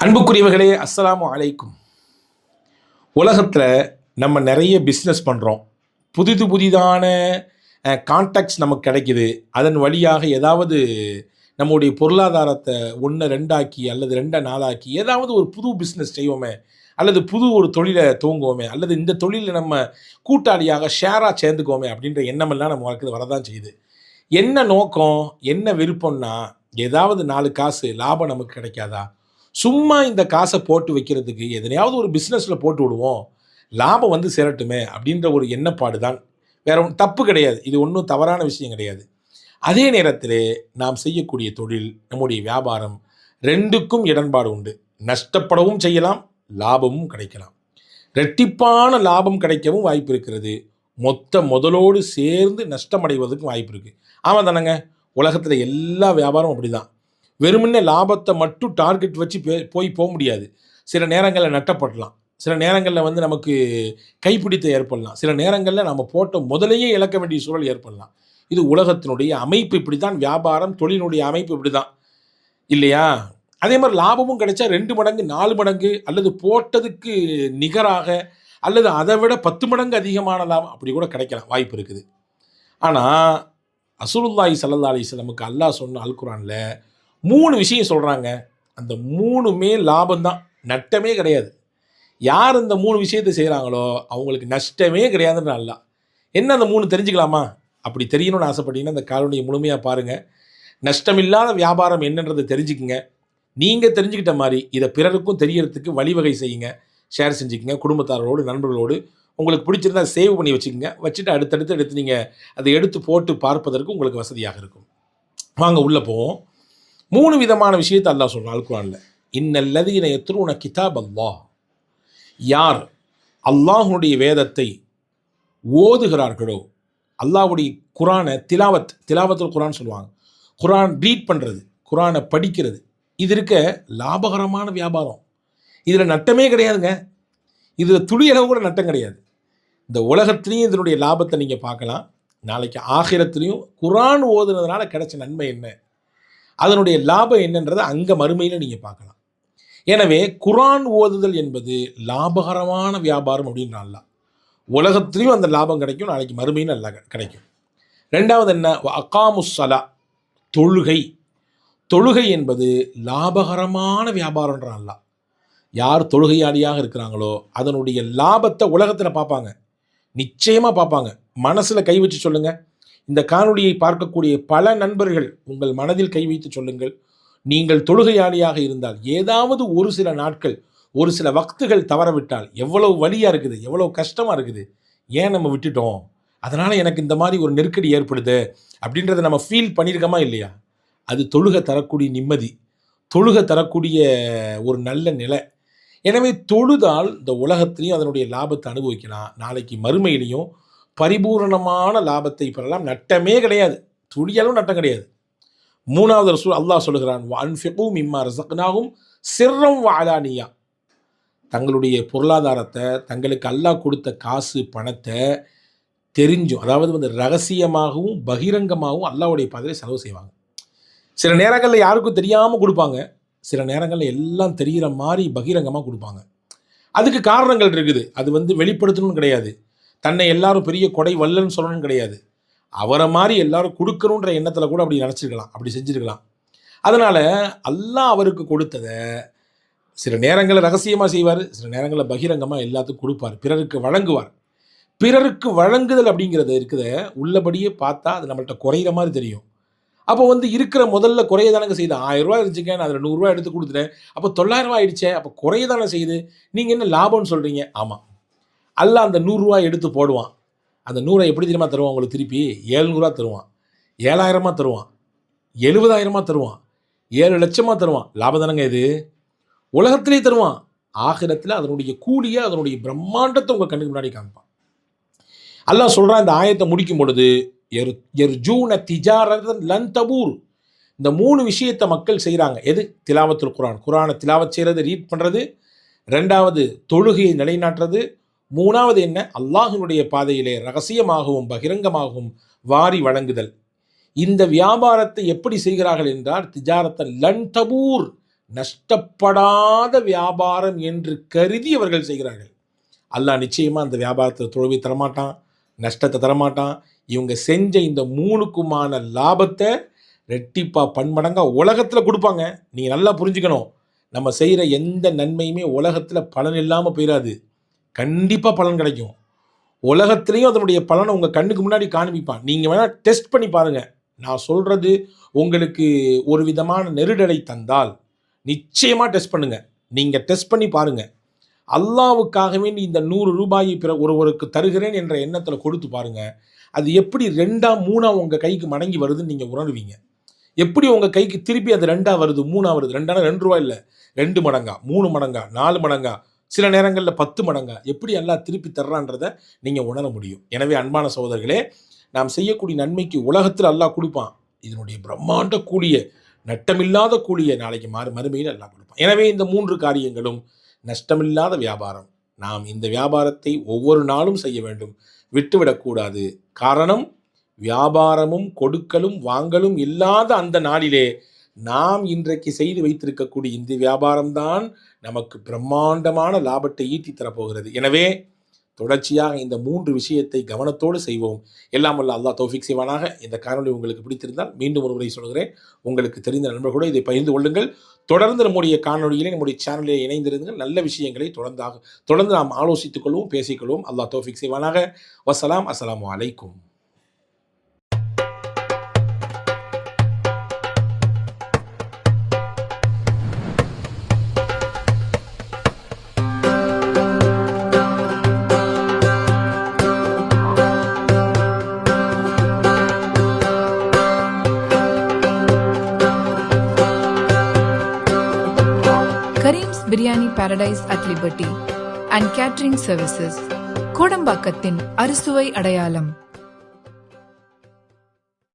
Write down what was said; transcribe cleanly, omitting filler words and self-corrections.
அன்புக்குரியவர்களே, அஸ்ஸலாமு அலைக்கும். உலகத்தில் நம்ம நிறைய பிஸ்னஸ் பண்ணுறோம். புதிதான கான்டாக்ட்ஸ் நமக்கு கிடைக்குது. அதன் வழியாக ஏதாவது நம்முடைய பொருளாதாரத்தை 1 2 அல்லது 2 4 ஏதாவது ஒரு புது பிஸ்னஸ் செய்வோமே, அல்லது புது ஒரு தொழிலை துவங்குவோமே, அல்லது இந்த தொழிலில் நம்ம கூட்டாளியாக ஷேராக சேர்ந்துக்குவோமே அப்படின்ற எண்ணமெல்லாம் நம்ம வாழ்க்கையில் வரதான் செய்யுது. என்ன நோக்கம், என்ன விருப்பம்னா, ஏதாவது 4 காசு லாபம் நமக்கு கிடைக்காதா? சும்மா இந்த காசை போட்டு வைக்கிறதுக்கு எதனையாவது ஒரு பிஸ்னஸில் போட்டு விடுவோம், லாபம் வந்து சேரட்டுமே அப்படின்ற ஒரு எண்ணப்பாடு தான். வேற ஒன்றும் தப்பு கிடையாது, இது ஒன்றும் தவறான விஷயம் கிடையாது. அதே நேரத்தில் நாம் செய்யக்கூடிய தொழில், நம்முடைய வியாபாரம், ரெண்டுக்கும் இடன்பாடு உண்டு. நஷ்டப்படவும் செய்யலாம், லாபமும் கிடைக்கலாம். ரெட்டிப்பான லாபம் கிடைக்கவும் வாய்ப்பு இருக்கிறது. மொத்த முதலோடு சேர்ந்து நஷ்டமடைவதற்கும் வாய்ப்பு இருக்குது. ஆமாம் தானேங்க, உலகத்தில் எல்லா வியாபாரமும் அப்படி தான். வெறுமனே லாபத்தை மட்டும் டார்கெட் வச்சு போக முடியாது. சில நேரங்களில் நட்டப்படலாம், சில நேரங்களில் வந்து நமக்கு கைப்பிடித்த ஏற்படலாம், சில நேரங்களில் நம்ம போட்ட முதலையே இழக்க வேண்டிய சூழல் ஏற்படலாம். இது உலகத்தினுடைய அமைப்பு, இப்படி தான். வியாபாரம், தொழிலுடைய அமைப்பு இப்படி தான் இல்லையா? அதே மாதிரி லாபமும் கிடைச்சா 2 மடங்கு 4 மடங்கு அல்லது போட்டதுக்கு நிகராக அல்லது அதை விட 10 மடங்கு அதிகமான லாபம் அப்படி கூட கிடைக்கலாம், வாய்ப்பு இருக்குது. ஆனால் ரசூலுல்லாஹி ஸல்லல்லாஹு அலைஹி வஸல்லம் அல்லாஹ் சொன்ன அல் குர்ஆனில் 3 விஷயம் சொல்கிறாங்க. அந்த 3மே லாபம்தான், நட்டமே கிடையாது. யார் இந்த 3 விஷயத்தை செய்கிறாங்களோ அவங்களுக்கு நஷ்டமே கிடையாதுன்னு அல்லாஹ். என்ன அந்த 3 தெரிஞ்சுக்கலாமா? அப்படி தெரியணும்னு ஆசைப்பட்டீங்கன்னா இந்த காலனியை முழுமையாக பாருங்கள். நஷ்டமில்லாத வியாபாரம் என்னன்றதை தெரிஞ்சுக்குங்க. நீங்கள் தெரிஞ்சுக்கிட்ட மாதிரி இதை பிறருக்கும் தெரியறதுக்கு வழிவகை செய்யுங்க. ஷேர் செஞ்சுக்கங்க குடும்பத்தாரோடு, நண்பர்களோடு. உங்களுக்கு பிடிச்சிருந்தா சேவ் பண்ணி வச்சுக்கோங்க. வச்சுட்டு அடுத்தடுத்து நீங்கள் அதை எடுத்து போட்டு பார்ப்பதற்கு உங்களுக்கு வசதியாக இருக்கும். வாங்க உள்ளே போவோம். 3 விதமான விஷயத்தை அல்லாஹ் சொல்கிறான் அல் குர்ஆனில். இன்னல்லதீன யத்லூன கிதாப் அல்லாஹ், யார் அல்லாஹ்வுடைய வேதத்தை ஓதுகிறார்களோ, அல்லாஹ்வுடைய குர்ஆனை திலாவத்துல் குர்ஆன் சொல்லுவாங்க. குர்ஆன் ரீட் பண்ணுறது, குர்ஆனை படிக்கிறது, இது இருக்க லாபகரமான வியாபாரம். இதில் நட்டமே கிடையாதுங்க. இதில் துளியளவு கூட நட்டம் கிடையாது. இந்த உலகத்துலேயும் இதனுடைய லாபத்தை நீங்கள் பார்க்கலாம். நாளைக்கு ஆகிரத்துலேயும் குர்ஆன் ஓதுனதுனால கிடைச்ச நன்மை என்ன, அதனுடைய லாபம் என்னன்றதை அங்கே மறுமையில் நீங்கள் பார்க்கலாம். எனவே குர்ஆன் ஓதுதல் என்பது லாபகரமான வியாபாரம் அப்படின்ற அல்லாஹ். உலகத்துலேயும் அந்த லாபம் கிடைக்கும், நாளைக்கு மறுமையும் நல்லா கிடைக்கும். 2வது என்ன, அகாமுஸ் ஸலா, தொழுகை என்பது லாபகரமான வியாபாரம்ன்ற அல்லாஹ். யார் தொழுகையாளியாக இருக்கிறாங்களோ அதனுடைய லாபத்தை உலகத்தில் பார்ப்பாங்க, நிச்சயமாக பார்ப்பாங்க. மனசில் கை வச்சு சொல்லுங்கள். இந்த காணொளியை பார்க்கக்கூடிய பல நண்பர்கள் உங்கள் மனதில் கை வைத்து சொல்லுங்கள். நீங்கள் தொழுகையாளியாக இருந்தால் ஏதாவது ஒரு சில நாட்கள், ஒரு சில வக்துகள் தவறவிட்டால் எவ்வளவு வலியாக இருக்குது, எவ்வளவு கஷ்டமாக இருக்குது. ஏன் நம்ம விட்டுட்டோம், அதனால் எனக்கு இந்த மாதிரி ஒரு நெருக்கடி ஏற்படுது அப்படின்றத நம்ம ஃபீல் பண்ணியிருக்கோமா இல்லையா? அது தொழுகை தரக்கூடிய நிம்மதி, தொழுகை தரக்கூடிய ஒரு நல்ல நிலை. எனவே தொழுதால் இந்த உலகத்திலையும் அதனுடைய லாபத்தை அனுபவிக்கலாம், நாளைக்கு மறுமையிலையும் பரிபூரணமான லாபத்தை பெறலாம். நட்டமே கிடையாது, துளியளவும் நட்டம் கிடையாது. 3வது ரசூல் அல்லாஹ் சொல்லுகிறான், வஅன்ஃபிகு மிம்மா ரஸக்னாஹும் சிர்ரம் வஅலானியா, தங்களுடைய பொருளாதாரத்தை, தங்களுக்கு அல்லாஹ் கொடுத்த காசு பணத்தை தெரிஞ்சும், அதாவது வந்து ரகசியமாகவும் பகிரங்கமாகவும் அல்லாஹ்வுடைய பாதையில் செலவு செய்வாங்க. சில நேரங்களில் யாருக்கும் தெரியாமல் கொடுப்பாங்க, சில நேரங்களில் எல்லாம் தெரிகிற மாதிரி பகிரங்கமாக கொடுப்பாங்க. அதுக்கு காரணங்கள் இருக்குது. அது வந்து வெளிப்படுத்தணும்னு கிடையாது, தன்னை எல்லாரும் பெரிய கொடை வல்லன்னு சொல்லணும்னு கிடையாது. அவரை மாதிரி எல்லாரும் கொடுக்கணுன்ற எண்ணத்தில் கூட அப்படி நினச்சிருக்கலாம், அப்படி செஞ்சுருக்கலாம். அதனால் அல்லாஹ் அவருக்கு கொடுத்ததை சில நேரங்களில் ரகசியமாக செய்வார், சில நேரங்களில் பகிரங்கமாக எல்லாத்துக்கும் கொடுப்பார், பிறருக்கு வழங்குவார். பிறருக்கு வழங்குதல் அப்படிங்கிறது இருக்குது, உள்ளபடியே பார்த்தா அது நம்மள்கிட்ட குறையிற மாதிரி தெரியும். அப்போ வந்து இருக்கிற முதல்ல குறைய தானங்க செய்யுது. 1000 ரூபா இருந்துச்சுங்க, நான் அதில் 100 ரூபா எடுத்து கொடுத்துட்டேன், அப்போ 900 ரூபா ஆயிடுச்சே, அப்போ குறைய தானே செய்யுது. நீங்கள் என்ன லாபம்னு சொல்கிறீங்க? ஆமாம், அல்லாஹ் அந்த 100 ரூபா எடுத்து போடுவான். அந்த 100 எப்படி தெரியுமா தருவான் உங்களுக்கு? திருப்பி 700 தருவான், 7000 தருவான், 70,000 தருவான், 7 லட்சமாக தருவான். லாபம் தானங்க இது. உலகத்திலே தருவான், ஆகிரத்தில் அதனுடைய கூலியை, அதனுடைய பிரம்மாண்டத்தை உங்கள் கண்ணுக்கு முன்னாடி காமிப்பான். அல்லாஹ் சொல்கிறான் இந்த ஆயத்தை முடிக்கும் பொழுது, யர்ஜூன திஜாரத்தன் லன் தபூர். இந்த 3 விஷயத்தை மக்கள் செய்கிறாங்க. எது? திலாவத்துல் குர்ஆன், குர்ஆனை திலாவத் செய்கிறது, ரீட் பண்ணுறது. 2வது தொழுகையை நிலைநாட்டுறது. 3வது என்ன? அல்லாஹ்வினுடைய பாதையிலே ரகசியமாகவும் பகிரங்கமாகவும் வாரி வழங்குதல். இந்த வியாபாரத்தை எப்படி செய்கிறார்கள் என்றால், திஜாரத்தன் லன் தபூர், நஷ்டப்படாத வியாபாரம் என்று கருதி அவர்கள் செய்கிறார்கள். அல்லாஹ் நிச்சயமாக அந்த வியாபாரத்தில் தோல்வி தரமாட்டான், நஷ்டத்தை தரமாட்டான். இவங்க செஞ்ச இந்த 3க்குமான லாபத்தை ரெட்டிப்பாக பன்மடங்காக உலகத்தில் கொடுப்பாங்க. நீங்கள் நல்லா புரிஞ்சுக்கணும், நம்ம செய்கிற எந்த நன்மையுமே உலகத்தில் பலன் இல்லாமல் போயிடாது, கண்டிப்பாக பலன் கிடைக்கும். உலகத்துலேயும் அதனுடைய பலனை உங்கள் கண்ணுக்கு முன்னாடி காண்பிப்பான். நீங்கள் வேணால் டெஸ்ட் பண்ணி பாருங்கள். நான் சொல்கிறது உங்களுக்கு ஒரு விதமான நெருடலை தந்தால் நிச்சயமாக டெஸ்ட் பண்ணுங்கள். நீங்கள் டெஸ்ட் பண்ணி பாருங்கள். அல்லாவுக்காகவே இந்த 100 ரூபாயை ஒருவருக்கு தருகிறேன் என்ற எண்ணத்தில் கொடுத்து பாருங்கள். அது எப்படி 2ஆ 3ஆ உங்கள் கைக்கு மடங்கி வருதுன்னு நீங்கள் உணர்வீங்க. எப்படி உங்கள் கைக்கு திருப்பி அது 2ஆ வருது, 3ஆ வருது. 2ஆனா 2 ரூபா இல்லை, 2 மடங்கா, 3 மடங்கா, 4 மடங்கா, சில நேரங்களில் 10 மடங்கா எப்படி எல்லாம் திருப்பி தர்றான்றதை நீங்கள் உணர முடியும். எனவே அன்பான சகோதரர்களே, நாம் செய்யக்கூடிய நன்மைக்கு உலகத்தில் அல்லாஹ் கொடுப்பான். இதனுடைய பிரம்மாண்ட கூலிய, நட்டமில்லாத கூலிய நாளைக்கு மறுமையில் அல்லாஹ் கொடுப்பான். எனவே இந்த 3 காரியங்களும் நஷ்டமில்லாத வியாபாரம். நாம் இந்த வியாபாரத்தை ஒவ்வொரு நாளும் செய்ய வேண்டும், விட்டுவிடக்கூடாது. காரணம், வியாபாரமும் கொடுக்கலும் வாங்கலும் இல்லாத அந்த நாளிலே நாம் இன்றைக்கு செய்து வைத்திருக்கக்கூடிய இந்த வியாபாரம்தான் நமக்கு பிரம்மாண்டமான லாபத்தை ஈட்டி தரப்போகிறது. எனவே தொடர்ச்சியாக இந்த 3 விஷயத்தை கவனத்தோடு செய்வோம். எல்லாம் வல்ல அல்லாஹ் தௌஃபீக் செய்வானாக. இந்த காணொளி உங்களுக்கு பிடித்திருந்தால் மீண்டும் ஒரு முறை சொல்கிறேன், உங்களுக்கு தெரிந்த நண்பர்களோடு இதை பகிர்ந்து கொள்ளுங்கள். தொடர்ந்து நம்முடைய காணொளியிலே, நம்முடைய சேனலிலே இணைந்திருந்துங்கள். நல்ல விஷயங்களை தொடர்ந்து நாம் ஆலோசித்துக் கொள்வோம், பேசிக்கொள்வோம். அல்லாஹ் தௌஃபீக் செய்வானாக. வசலாம். அஸ்ஸலாமு அலைக்கும். Kareem's Biryani Paradise at Liberty and Catering Services, கோடம்பாக்கத்தின் அறுசுவை அடையாளம்.